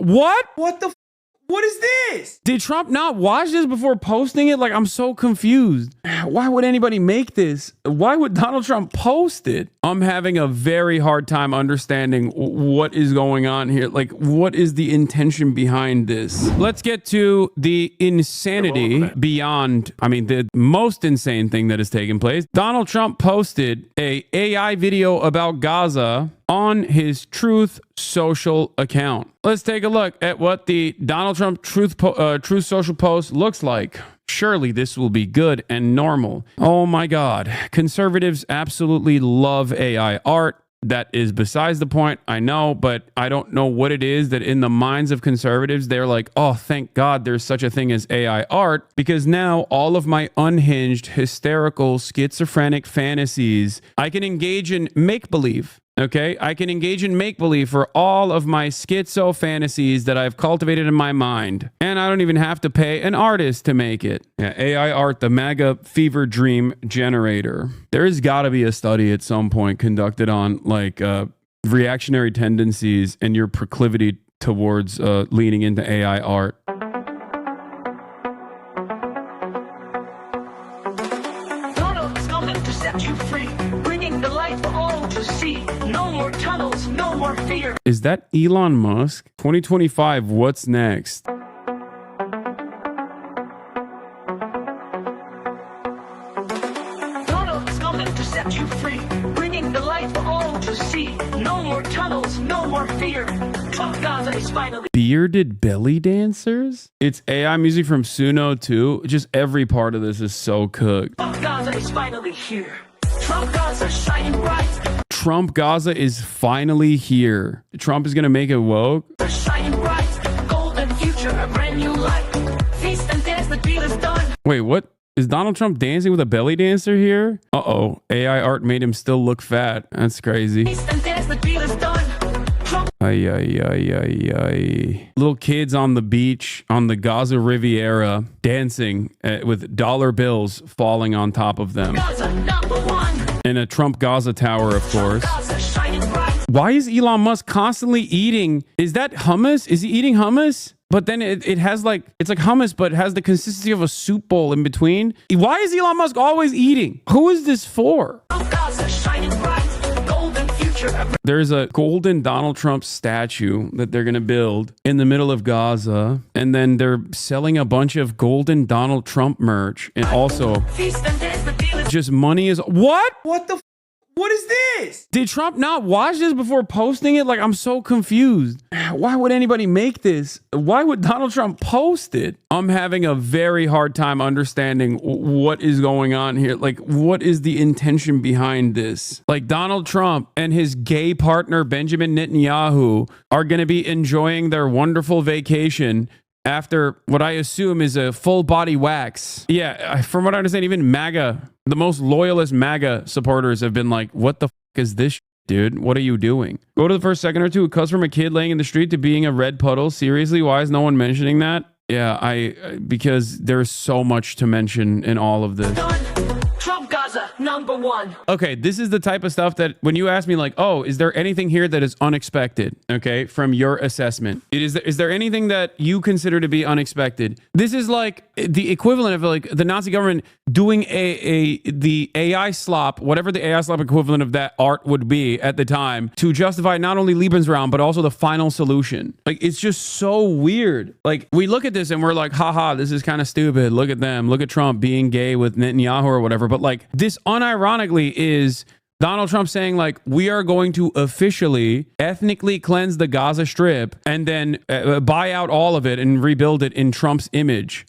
What? What is this? Did Trump not watch this before posting it? Like, I'm so confused. Why would anybody make this? Why would Donald Trump post it? I'm having a very hard time understanding what is going on here. Like, what is the intention behind this? Let's get to the insanity beyond, the most insane thing that has taken place. Donald Trump posted a AI video about Gaza on his Truth Social account. Let's take a look at what the Donald Trump Truth Social post looks like. Surely this will be good and normal. Oh my God. Conservatives absolutely love AI art. That is besides the point, I know, but I don't know what it is that in the minds of conservatives, they're like, oh, thank God there's such a thing as AI art, because now all of my unhinged, hysterical, schizophrenic fantasies, I can engage in make-believe. Okay, I can engage in make-believe for all of my schizo fantasies that I've cultivated in my mind. And I don't even have to pay an artist to make it. Yeah, AI art, the MAGA fever dream generator. There has got to be a study at some point conducted on reactionary tendencies and your proclivity towards leaning into AI art. Donald is coming to set you free, bringing the light for all to see. No more tunnels, no more fear. Is that Elon Musk? 2025, what's next? Donald is coming to set you free, bringing the light for all to see. No more tunnels, no more fear. Trump Gaza is finally... Bearded belly dancers? It's AI music from Suno too. Just every part of this is so cooked. Trump Gaza is finally here. Trump Gaza shining bright. Trump Gaza is finally here. Trump is gonna make it woke. Shining bright, golden future, a brand new life. Feast and dance, the deal is done. Wait, what? Is Donald Trump dancing with a belly dancer here? Uh-oh. AI art made him still look fat. That's crazy. Feast and dance, the deal is done. Ay, ay, ay, ay, ay. Little kids on the beach on the Gaza Riviera dancing with dollar bills falling on top of them. Gaza #1. In a Trump Gaza tower, of course. Gaza shining bright. Why is Elon Musk constantly eating? Is that hummus? Is he eating hummus? But then it has like, it's like hummus, but it has the consistency of a soup bowl in between. Why is Elon Musk always eating? Who is this for? Gaza shining bright, golden future. There's a golden Donald Trump statue that they're going to build in the middle of Gaza. And then they're selling a bunch of golden Donald Trump merch. And also, Feast and dance, the deal is... just money is... What? What is this? Did Trump not watch this before posting it? Like, I'm so confused. Why would anybody make this? Why would Donald Trump post it? I'm having a very hard time understanding what is going on here. Like, what is the intention behind this? Like, Donald Trump and his gay partner, Benjamin Netanyahu, are going to be enjoying their wonderful vacation after what I assume is a full body wax. Yeah, from what I understand, even MAGA, the most loyalist MAGA supporters have been like, what the f is this, dude? What are you doing? Go to the first second or two. It cuts from a kid laying in the street to being a red puddle. Seriously, why is no one mentioning that? Yeah, because there's so much to mention in all of this. Trump Gaza #1. Okay, this is the type of stuff that when you ask me like, oh, is there anything here that is unexpected? Okay, from your assessment. Is there anything that you consider to be unexpected? This is like the equivalent of like the Nazi government doing the AI slop, whatever the AI slop equivalent of that art would be at the time, to justify not only Lebensraum, but also the final solution. Like, it's just so weird. Like, we look at this and we're like, haha, this is kind of stupid. Look at them. Look at Trump being gay with Netanyahu or whatever. But like, this unironically is Donald Trump saying like, we are going to officially ethnically cleanse the Gaza Strip and then buy out all of it and rebuild it in Trump's image.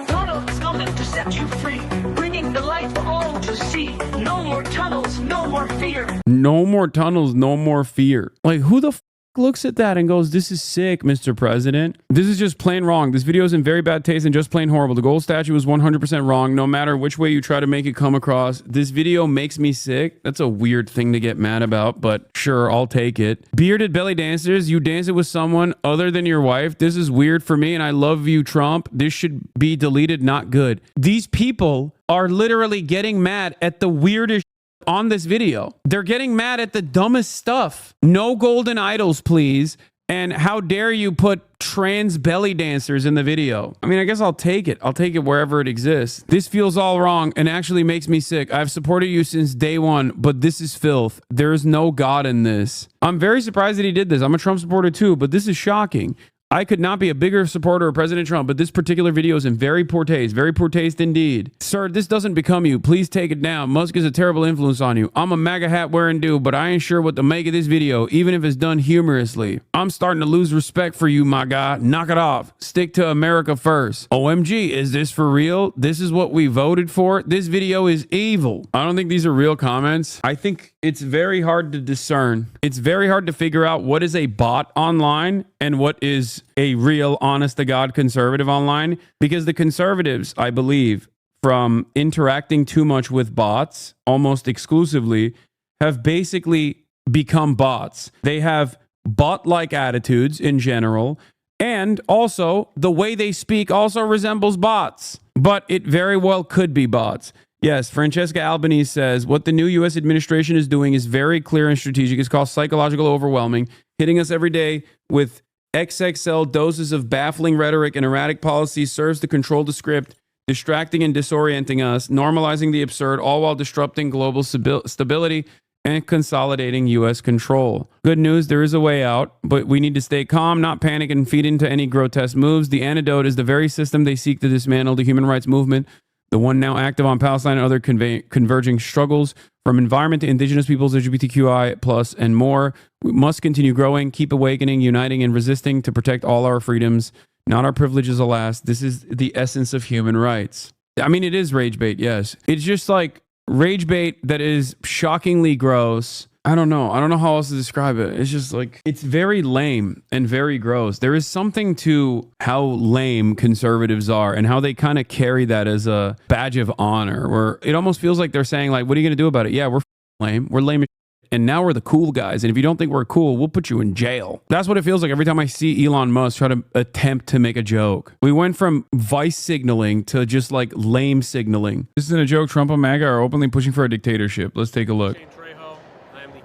Donald is coming to set you free, bringing the light for all to see. No more tunnels, no more fear. No more tunnels, no more fear. Like, who the f looks at that and goes, this is sick, Mr. President? This is just plain wrong. This video is in very bad taste and just plain horrible. The gold statue is 100% wrong, no matter which way you try to make it come across. This video makes me sick. That's a weird thing to get mad about, but sure, I'll take it. Bearded belly dancers, you dance it with someone other than your wife. This is weird for me, and I love you, Trump. This should be deleted, not good. These people are literally getting mad at the weirdest on this video. They're getting mad at the dumbest stuff. No golden idols, please. And how dare you put trans belly dancers in the video? I mean, I guess I'll take it. I'll take it wherever it exists. This feels all wrong and actually makes me sick. I've supported you since day one, but this is filth. There is no God in this. I'm very surprised that he did this. I'm a Trump supporter too, but this is shocking. I could not be a bigger supporter of President Trump, but this particular video is in very poor taste indeed. Sir, this doesn't become you. Please take it down. Musk is a terrible influence on you. I'm a MAGA hat wearing dude, but I ain't sure what to make of this video, even if it's done humorously. I'm starting to lose respect for you, my guy. Knock it off. Stick to America first. OMG, is this for real? This is what we voted for? This video is evil. I don't think these are real comments. I think it's very hard to discern. It's very hard to figure out what is a bot online and what is a real, honest-to-God conservative online, because the conservatives, I believe, from interacting too much with bots, almost exclusively, have basically become bots. They have bot-like attitudes in general, and also the way they speak also resembles bots, but it very well could be bots. Yes, Francesca Albanese says, what the new U.S. administration is doing is very clear and strategic. It's called psychological overwhelming, hitting us every day with XXL doses of baffling rhetoric and erratic policies serves to control the script, distracting and disorienting us, normalizing the absurd, all while disrupting global stability and consolidating U.S. control. Good news, there is a way out, but we need to stay calm, not panic, and feed into any grotesque moves. The antidote is the very system they seek to dismantle, the human rights movement, the one now active on Palestine and other converging struggles, from environment to indigenous peoples, LGBTQI+, and more. We must continue growing, keep awakening, uniting, and resisting to protect all our freedoms, not our privileges, alas. This is the essence of human rights. I mean, it is rage bait, yes. It's just like rage bait that is shockingly gross. I don't know how else to describe it. It's just like, it's very lame and very gross. There is something to how lame conservatives are and how they kind of carry that as a badge of honor, where it almost feels like they're saying, like, what are you going to do about it? Yeah, we're lame. We're lame as shit, and now we're the cool guys. And if you don't think we're cool, we'll put you in jail. That's what it feels like every time I see Elon Musk try to attempt to make a joke. We went from vice signaling to just like lame signaling. This isn't a joke. Trump and MAGA are openly pushing for a dictatorship. Let's take a look.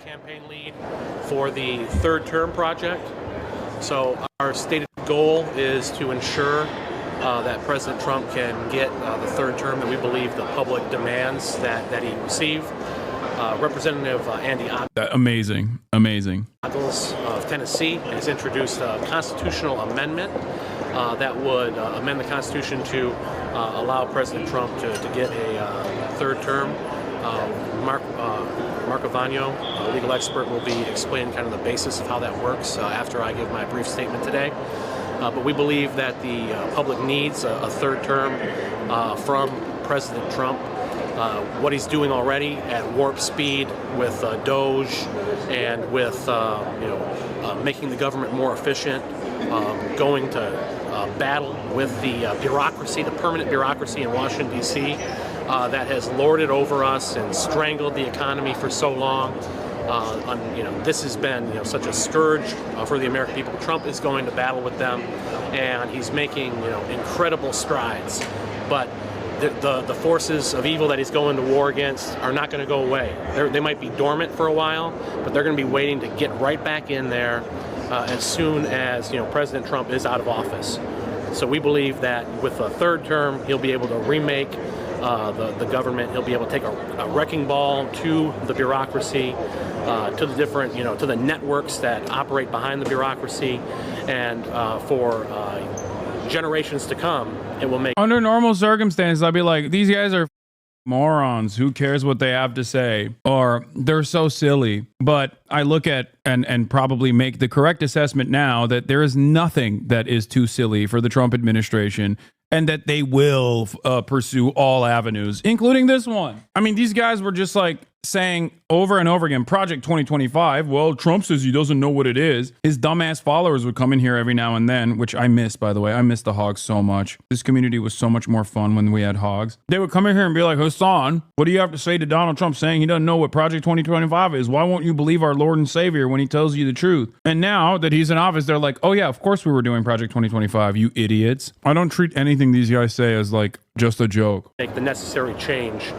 Campaign lead for the third term project. So our stated goal is to ensure that President Trump can get the third term that we believe the public demands that he receive. Representative Andy Amazing. of Tennessee has introduced a constitutional amendment that would amend the Constitution to allow President Trump to get a third term. Mark Avagno, a legal expert, will be explaining kind of the basis of how that works after I give my brief statement today. But we believe that the public needs a third term from President Trump. What he's doing already at warp speed with Doge and with making the government more efficient, going to battle with the bureaucracy, the permanent bureaucracy in Washington, D.C., that has lorded over us and strangled the economy for so long. This has been such a scourge for the American people. Trump is going to battle with them, and he's making incredible strides. But the forces of evil that he's going to war against are not going to go away. They might be dormant for a while, but they're going to be waiting to get right back in there as soon as President Trump is out of office. So we believe that with a third term, he'll be able to remake the government. He'll be able to take a wrecking ball to the bureaucracy, to the different, to the networks that operate behind the bureaucracy, and for generations to come, it will make. Under normal circumstances, I'd be like, these guys are morons. Who cares what they have to say? Or they're so silly. But I look at and probably make the correct assessment now that there is nothing that is too silly for the Trump administration, and that they will pursue all avenues, including this one. I mean, these guys were just like saying over and over again, Project 2025. Well, Trump says he doesn't know what it is. His dumbass followers would come in here every now and then, which I miss, by the way. I miss the hogs so much. This community was so much more fun when we had hogs. They would come in here and be like, Hasan, what do you have to say to Donald Trump saying he doesn't know what Project 2025 is? Why won't you believe our Lord and Savior when he tells you the truth? And now that he's in office, they're like, oh yeah, of course we were doing Project 2025, you idiots. I don't treat anything these guys say as like just a joke. Make the necessary change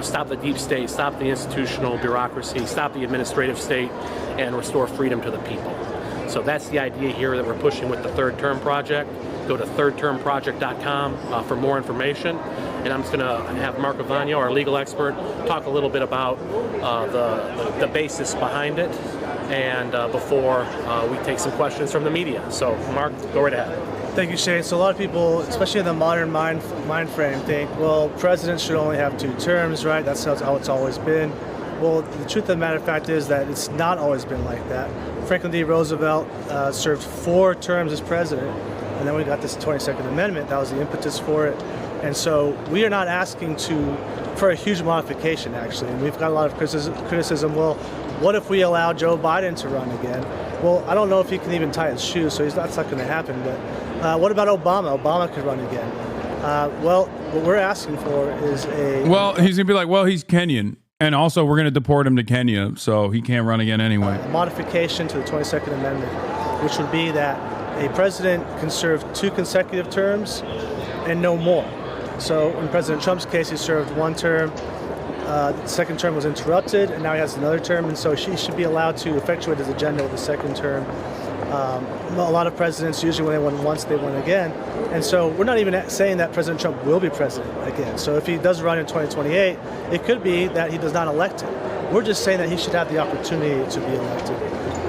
stop the deep state, stop the institutional bureaucracy, stop the administrative state, and restore freedom to the people. So that's the idea here that we're pushing with the Third Term Project. Go to thirdtermproject.com for more information. And I'm just going to have Mark Avagno, our legal expert, talk a little bit about the basis behind it, and before we take some questions from the media. So, Mark, go right ahead. Thank you, Shane. So a lot of people, especially in the modern mind frame, think, well, presidents should only have 2 terms, right? That's how it's always been. Well, the truth of the matter of fact is that it's not always been like that. Franklin D. Roosevelt served 4 terms as president, and then we got this 22nd Amendment. That was the impetus for it. And so we are not asking for a huge modification, actually. And we've got a lot of criticism. Well, what if we allow Joe Biden to run again? Well, I don't know if he can even tie his shoes, so that's not going to happen. But what about Obama? Obama could run again. Well, what we're asking for is Well, he's going to be like, well, he's Kenyan. And also, we're going to deport him to Kenya, so he can't run again anyway. A modification to the 22nd Amendment, which would be that a president can serve 2 consecutive terms and no more. So in President Trump's case, he served 1 term. The second term was interrupted, and now he has another term, and so he should be allowed to effectuate his agenda with the second term. A lot of presidents, usually when they won once, they win again. And so we're not even saying that President Trump will be president again. So if he does run in 2028, it could be that he does not elect him. We're just saying that he should have the opportunity to be elected.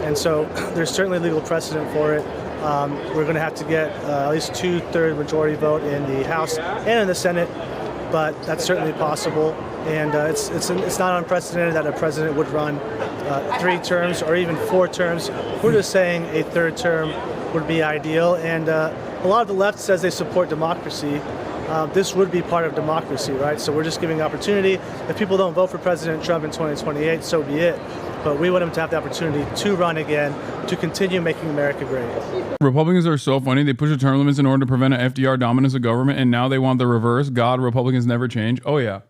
And so there's certainly legal precedent for it. We're going to have to get at least 2/3 majority vote in the House and in the Senate, but that's certainly possible. And it's not unprecedented that a president would run 3 terms or even 4 terms. We're just saying a 3rd term would be ideal. And a lot of the left says they support democracy. This would be part of democracy, right? So we're just giving opportunity. If people don't vote for President Trump in 2028, so be it. But we want him to have the opportunity to run again, to continue making America great. Republicans are so funny. They push the term limits in order to prevent an FDR dominance of government, and now they want the reverse. God, Republicans never change. Oh, yeah.